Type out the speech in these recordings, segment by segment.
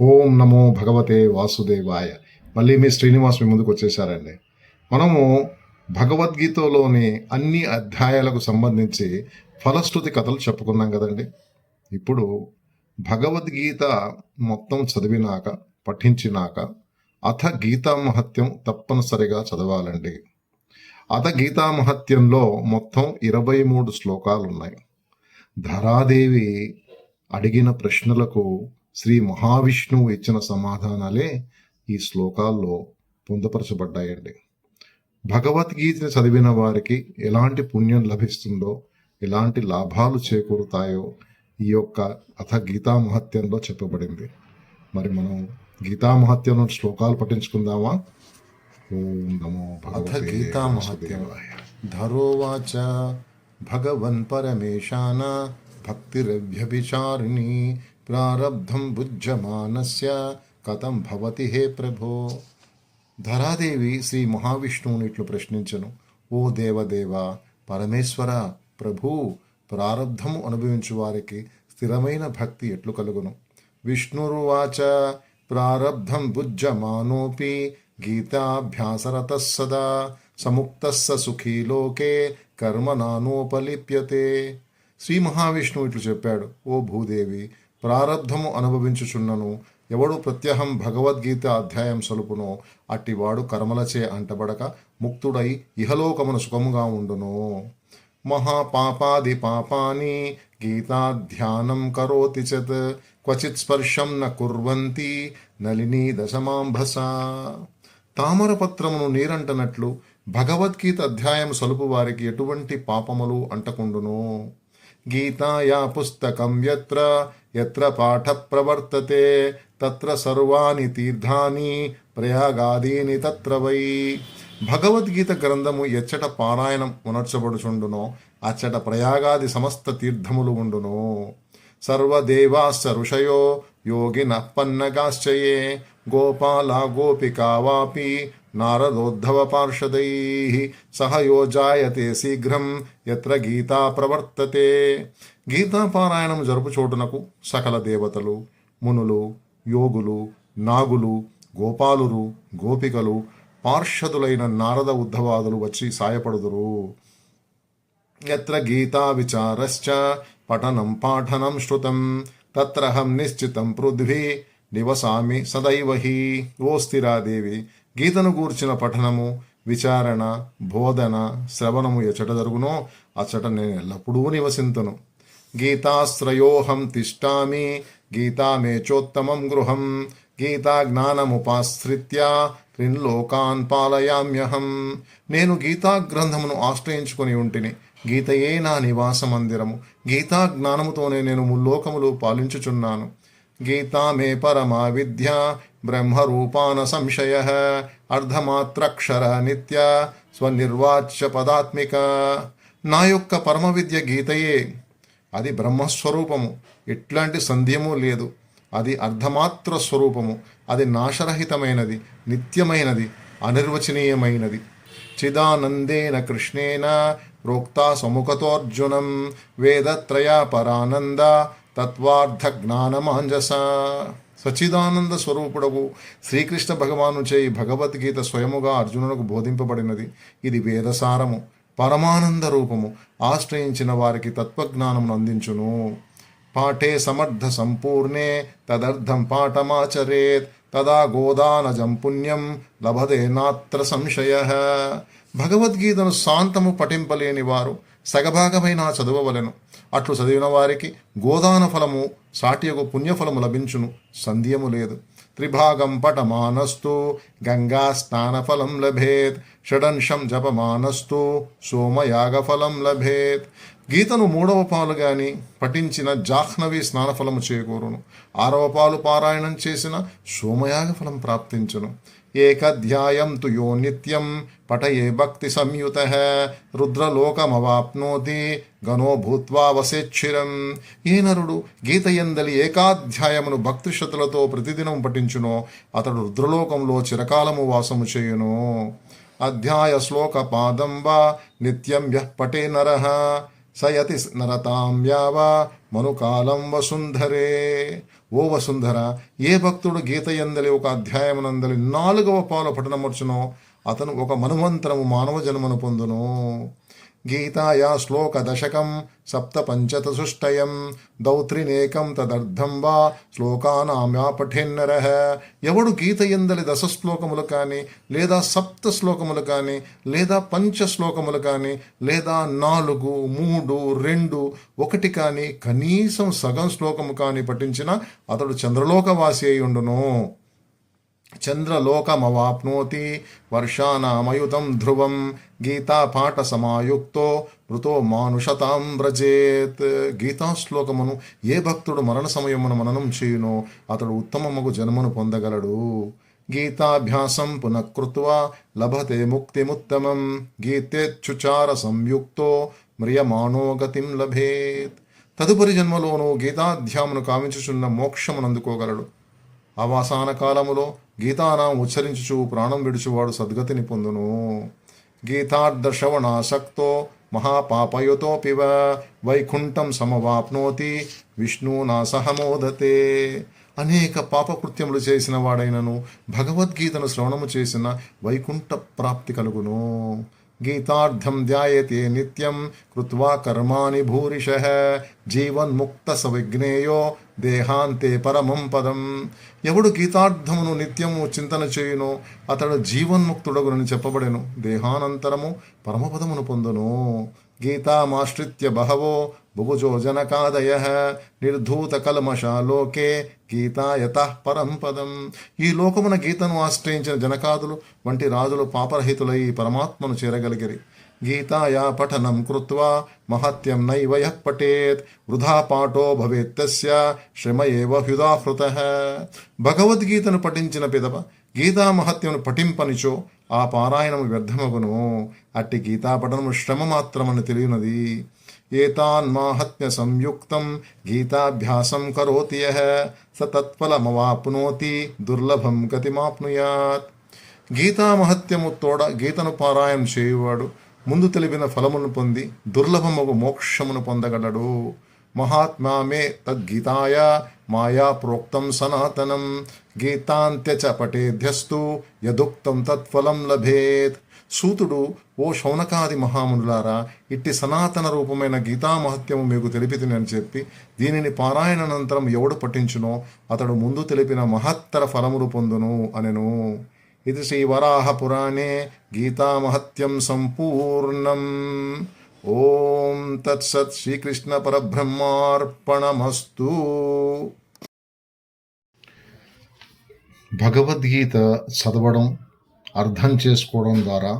ఓం నమో భగవతే వాసుదేవాయ. మళ్ళీ మీ శ్రీనివాస్ మీ ముందుకు వచ్చేసారండి. మనము భగవద్గీతలోని అన్ని అధ్యాయాలకు సంబంధించి ఫలశ్రుతి కథలు చెప్పుకున్నాం కదండి. ఇప్పుడు భగవద్గీత మొత్తం చదివినాక, పఠించినాక అథ గీతామహత్యం తప్పనిసరిగా చదవాలండి. అథ గీతామహత్యంలో మొత్తం 23 శ్లోకాలు ఉన్నాయి. ధరాదేవి అడిగిన ప్రశ్నలకు శ్రీ మహావిష్ణువు ఇచ్చిన సమాధానాలే ఈ శ్లోకాల్లో పొందుపరచబడ్డాయండి. భగవద్గీతని చదివిన వారికి ఎలాంటి పుణ్యం లభిస్తుందో, ఎలాంటి లాభాలు చేకూరుతాయో ఈ యొక్క అథ గీతామహత్యంలో చెప్పబడింది. మరి మనం గీతామహత్యంలో శ్లోకాలు పఠించుకుందామా? ఓం నమో భగవతే గీతామహత్యం. ధరోవాచ భగవన్ పరమేశాన భక్తిరవ్యభిచారిణి ప్రారబ్ధం భుజ్యమానస్య కథం భవతి హే ప్రభో. ధరాదేవి శ్రీ మహావిష్ణువుని ఇట్లు ప్రశ్నించను. ఓ దేవదేవ, పరమేశ్వర, ప్రభు, ప్రారబ్ధము అనుభవించు వారికి స్థిరమైన భక్తి ఎట్లు కలుగును? విష్ణురువాచ ప్రారబ్ధం భుజ్యమానోపి గీతాభ్యాసరత సదా సముక్తస్స సుఖీ లోకే కర్మనానోపలిప్యతే. శ్రీ మహావిష్ణువు ఇట్లు చెప్పాడు. ఓ భూదేవి, ప్రారబ్ధము అనుభవించుచున్నను ఎవడు ప్రత్యహం భగవద్గీత అధ్యాయం సలుపునో అట్టివాడు కర్మలచే అంటబడక ముక్తుడై ఇహలోకమున సుఖముగా ఉండును. మహాపాపాది పాపాని గీతాధ్యానం కరోతి చత్ క్వచిత్ స్పర్శం న కుర్వంతి నలినీ దశమాంభస. తామరపత్రమును నీరంటనట్లు భగవద్గీత అధ్యాయం సలుపు వారికి ఎటువంటి పాపములు అంటకుండును. గీతాయా పుస్తకం యత్ర యత్ర పాఠ ప్రవర్తతే తత్ర సర్వాణి తీర్థాని ప్రయాగాదీని తత్ర వై. భగవద్గీత గ్రంథము ఎచ్చట పారాయణం ఉనర్చబడుచుండునో అచ్చట ప్రయాగాది సమస్త తీర్థములు ఉండును. సర్వదేవాశ్చ ఋషయో యోగిన పన్నగాశ్చయే గోపాలా గోపికా వాపి నారదోద్ధవ పార్షదై సహ యోజాయతే శీఘ్రం ఎత్ర గీతా ప్రవర్తతే. గీతాపారాయణం జరుపు చోటునకు సకల దేవతలు, మునులు, యోగులు, నాగులు, గోపాలురు, గోపికలు, పార్షదులైన నారద ఉద్ధవాదులు వచ్చి సాయపడుదురు. ఎత్ర గీతా విచారశ్చ పఠనం పాఠనం శ్రుతం తత్రహం నిశ్చితం పృథ్వీ నివసామి సదైవహి. ఓ స్థిరాదేవి, గీతను గూర్చిన పఠనము, విచారణ, బోధన, శ్రవణము ఎచ్చట జరుగునో అచ్చట నేను ఎల్లప్పుడూ నివసింతును. గీతాశ్రయోహం తిష్టామి గీతా మేచోత్తమం గృహం గీతా జ్ఞానముపాశ్రిత్య త్రిన్లోకాన్ పాలయామ్యహం. నేను గీతా గ్రంథమును ఆశ్రయించుకొని ఉంటిని. గీతయే నా నివాస మందిరము. గీతా జ్ఞానముతోనే నేను ముల్లోకములు పాలించుచున్నాను. గీతా మే పరమా విద్య బ్రహ్మరూపాన సంశయ అర్ధమాత్రక్షర నిత్య స్వనిర్వాచ్య పదాత్మిక. నా యొక్క పరమ విద్య గీతయే. అది బ్రహ్మస్వరూపము, ఎట్లాంటి సందేహము లేదు. అది అర్ధమాత్ర స్వరూపము. అది నాశరహితమైనది, నిత్యమైనది, అనిర్వచనీయమైనది. చిదానందేన కృష్ణేన ప్రోక్తా సముఖతోర్జునం వేదత్రయ పరానంద తత్వార్థ జ్ఞానమాంజస. సచిదానంద స్వరూపుడకు శ్రీకృష్ణ భగవాను చేయి భగవద్గీత స్వయముగా అర్జునునకు బోధింపబడినది. ఇది వేదసారము, పరమానంద రూపము. ఆశ్రయించిన వారికి తత్వజ్ఞానమును అందించును. పాఠే సమర్థ సంపూర్ణే తదర్థం పాఠమాచరేత్ తదా గోదానజం పుణ్యం లభతే నాత్ర సంశయ. భగవద్గీతను శాంతము పఠింపలేని వారు సగభాగమైన చదవవలెను. అట్లు చదివిన వారికి గోదాన ఫలము సాటియగు పుణ్యఫలము లభించును, సందేహము లేదు. త్రిభాగం పఠమానస్తు గంగా స్నానఫలం లభేత్ షడంశం జపమానస్తు సోమయాగఫలం లభేత్. గీతను 3వ పాలు గాని పఠించిన జాహ్నవి స్నానఫలము చేకూరును. 6వ పాలు పారాయణం చేసిన సోమయాగ ఫలం ప్రాప్తించును. ఏకధ్యాయం తు యో నిత్యం పఠయే భక్తి సంయుత రుద్రలోకమవాప్నోతి గణో భూత్వా వసేచ్చిరం. ఏ నరుడు గీతయందలి ఏకాధ్యాయమును భక్తి శ్రద్ధలతో ప్రతిదినం పఠించునో అతడు రుద్రలోకంలో చిరకాలము వాసము చేయును. అధ్యాయ శ్లోక పాదం వా నిత్యం యః పఠే నరః సయతి నరతాం యావ మనుకాలం వసుంధరే. ఓ వసుంధర, ఏ భక్తుడు గీత యందలి ఒక అధ్యాయమునందలి 4వ పాలు పఠనమర్చునో అతను ఒక మనుమంతరము మానవ జన్మను పొందును. గీతాయా శ్లోక దశకం సప్త పంచతసుష్టయం దౌత్రినేకం తదర్థం వా శ్లోకానామ్యా పఠేన్నరః. ఎవడు గీత ఎందలి 10 శ్లోకములు కానీ లేదా 7 శ్లోకములు కానీ లేదా 5 శ్లోకములు కానీ లేదా 4, 3, 2, 1 కానీ కనీసం సగం శ్లోకము కానీ పఠించిన అతడు చంద్రలోకవాసి అయి ఉండును. చంద్రలోకమవాప్నోతి వర్షానామయుతం ధ్రువం గీతా పాఠ సమాయుక్తో మృతో మానుషతాం వ్రజేత్. గీతా శ్లోకమును ఏ భక్తుడు మరణ సమయమున మననం చేయునో అతడు ఉత్తమమగు జన్మను పొందగలడు. గీతాభ్యాసం పునఃకృత్వా లభతే ముక్తిముత్తమం గీతేచ్చుచార సంయుక్తో మ్రియమాణో గతిం లభేత్. తదుపరి జన్మలోనూ గీతాధ్యామును కావించుచున్న మోక్షమునందుకోగలడు. అవసాన కాలములో గీతానాం ఉచ్చరించుచు ప్రాణం విడుచువాడు సద్గతిని పొందును. గీతార్థశ్రవణాసక్తో మహాపాపయుతోపివ వైకుంఠం సమవాప్నోతి విష్ణునా సహ మోదతే. అనేక పాపకృత్యములు చేసిన వాడైనను భగవద్గీతను శ్రవణము చేసిన వైకుంఠ ప్రాప్తి కలుగును. గీతార్థం ధ్యాయతే నిత్యం కృత్వా కర్మాణి భూరిశః జీవన్ముక్త సవిజ్ఞేయో దేహాంతే పరమం పదం. ఎవడు గీతార్థమును నిత్యము చింతన చేయునో అతడు జీవన్ముక్తుడగునని చెప్పబడెను. దేహానంతరము పరమపదమును పొందును. గీతామాశ్రిత్య బహవో బుభుజో జనకాదయః నిర్ధూత కల్మషాలోకే గీతాయతః పరం పదం. ఈ లోకమున గీతను ఆశ్రయించిన జనకాదులు వంటి రాజులు పాపరహితులై పరమాత్మను చేరగలిగిరి. గీతాయా పఠనం కృత్వా మహత్యం నైవ యః పఠేత్ వృధా పాఠో భవేత్ తస్య శ్రమ ఏవ హ్యుదాహృతః. భగవద్గీతను పఠించిన పిదప గీతా మహత్యమును పఠింపనిచో ఆ పారాయణము వ్యర్థమగును. అట్టి గీతాపఠనము శ్రమ మాత్రమని తెలియనది. ఏతాన్మాహత్య సంయుక్తం గీతాభ్యాసం కరోతి యః స తత్ఫలమవాప్నోతి దుర్లభం గతిమాప్నుయాత్. గీతా మహత్యము తోడ గీతను పారాయణం చేయువాడు ముందు తెలిపిన ఫలమును పొంది దుర్లభమగు మోక్షమును పొందగలడు. మహాత్మా మే తద్గీతాయ మాయా ప్రోక్తం సనాతనం గీతాంత్య చ పఠేధ్యస్తు యదుక్తం తత్ఫలం లభేత్. సూతుడు, ఓ శౌనకాది మహామునులారా, ఇట్టి సనాతన రూపమైన గీతామహత్యము మీకు తెలిపితిని అని చెప్పి దీనిని పారాయణానంతరం ఎవడు పఠించునో అతడు ముందు తెలిపిన మహత్తర ఫలములు పొందును అనెను. ఇది శ్రీ వరాహ పురాణే గీతామహత్యం సంపూర్ణం. ఓం తత్సత్. శ్రీకృష్ణ పరబ్రహ్మార్పణమస్తు. భగవద్గీత చదవడం, అర్థం చేసుకోవడం ద్వారా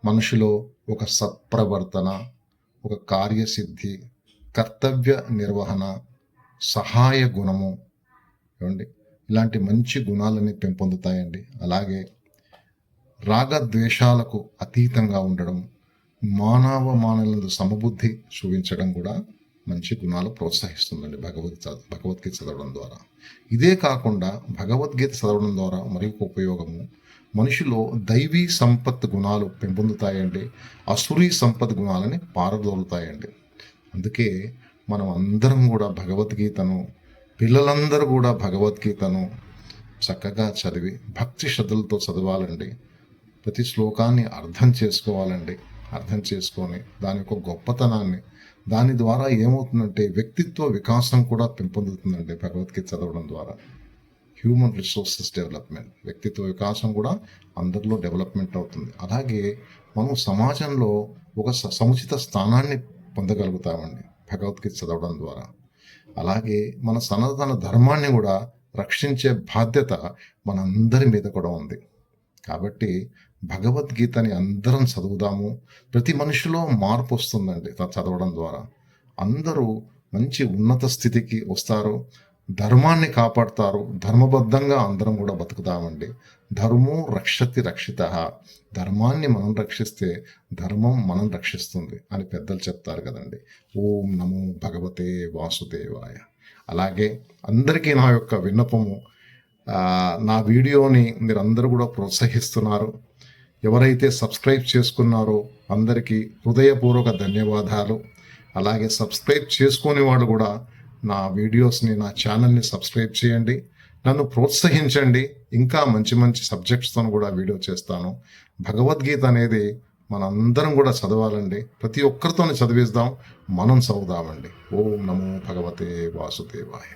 మనిషిలో ఒక సత్ప్రవర్తన, ఒక కార్యసిద్ధి, కర్తవ్య నిర్వహణ, సహాయ గుణము ఏమండి ఇలాంటి మంచి గుణాలని పెంపొందుతాయండి. అలాగే రాగద్వేషాలకు అతీతంగా ఉండడం, మానవులందు సమబుద్ధి చూపించడం కూడా మంచి గుణాలు ప్రోత్సహిస్తుందండి భగవద్గీత చదవడం ద్వారా. ఇదే కాకుండా భగవద్గీత చదవడం ద్వారా మరి ఒక ఉపయోగము, మనిషిలో దైవీ సంపత్ గుణాలు పెంపొందుతాయండి. అసురీ సంపత్ గుణాలని పారదోలుతాయండి. అందుకే మనం అందరం కూడా భగవద్గీతను, పిల్లలందరూ కూడా భగవద్గీతను చక్కగా చదివి భక్తి శ్రద్ధలతో చదవాలండి. ప్రతి శ్లోకాన్ని అర్థం చేసుకోవాలండి. అర్థం చేసుకొని దాని యొక్క గొప్పతనాన్ని, దాని ద్వారా ఏమవుతుందంటే వ్యక్తిత్వ వికాసం కూడా పెంపొందుతుందండి. భగవద్గీత చదవడం ద్వారా హ్యూమన్ రిసోర్సెస్ డెవలప్మెంట్, వ్యక్తిత్వ వికాసం కూడా అందరిలో డెవలప్మెంట్ అవుతుంది. అలాగే మనం సమాజంలో ఒక సముచిత స్థానాన్ని పొందగలుగుతామండి భగవద్గీత చదవడం ద్వారా. అలాగే మన సనాతన ధర్మాన్ని కూడా రక్షించే బాధ్యత మనందరి మీద కూడా ఉంది. కాబట్టి భగవద్గీతని అందరం చదువుదాము. ప్రతి మనిషిలో మార్పు వస్తుందండి చదవడం ద్వారా. అందరూ మంచి ఉన్నత స్థితికి వస్తారు, ధర్మాన్ని కాపాడుతారు. ధర్మబద్ధంగా అందరం కూడా బతుకుతామండి. ధర్మో రక్షతి రక్షిత. ధర్మాన్ని మనం రక్షిస్తే ధర్మం మనం రక్షిస్తుంది అని పెద్దలు చెప్తారు కదండి. ఓం నమో భగవతే వాసుదేవాయ. అలాగే అందరికీ నా యొక్క విన్నపము, నా వీడియోని మీరు అందరూ కూడా ప్రోత్సహిస్తున్నారు. ఎవరైతే సబ్స్క్రైబ్ చేసుకున్నారో అందరికీ హృదయపూర్వక ధన్యవాదాలు. అలాగే సబ్స్క్రైబ్ చేసుకునే వాళ్ళు కూడా నా వీడియోస్ని, నా ఛానల్ని సబ్స్క్రైబ్ చేయండి. నన్ను ప్రోత్సహించండి. ఇంకా మంచి మంచి సబ్జెక్ట్స్తో కూడా వీడియో చేస్తాను. భగవద్గీత అనేది మనందరం కూడా చదవాలండి. ప్రతి ఒక్కరితోని చదివిద్దాం, మనం చదువుదామండి. ఓం నమో భగవతే వాసుదేవాయ.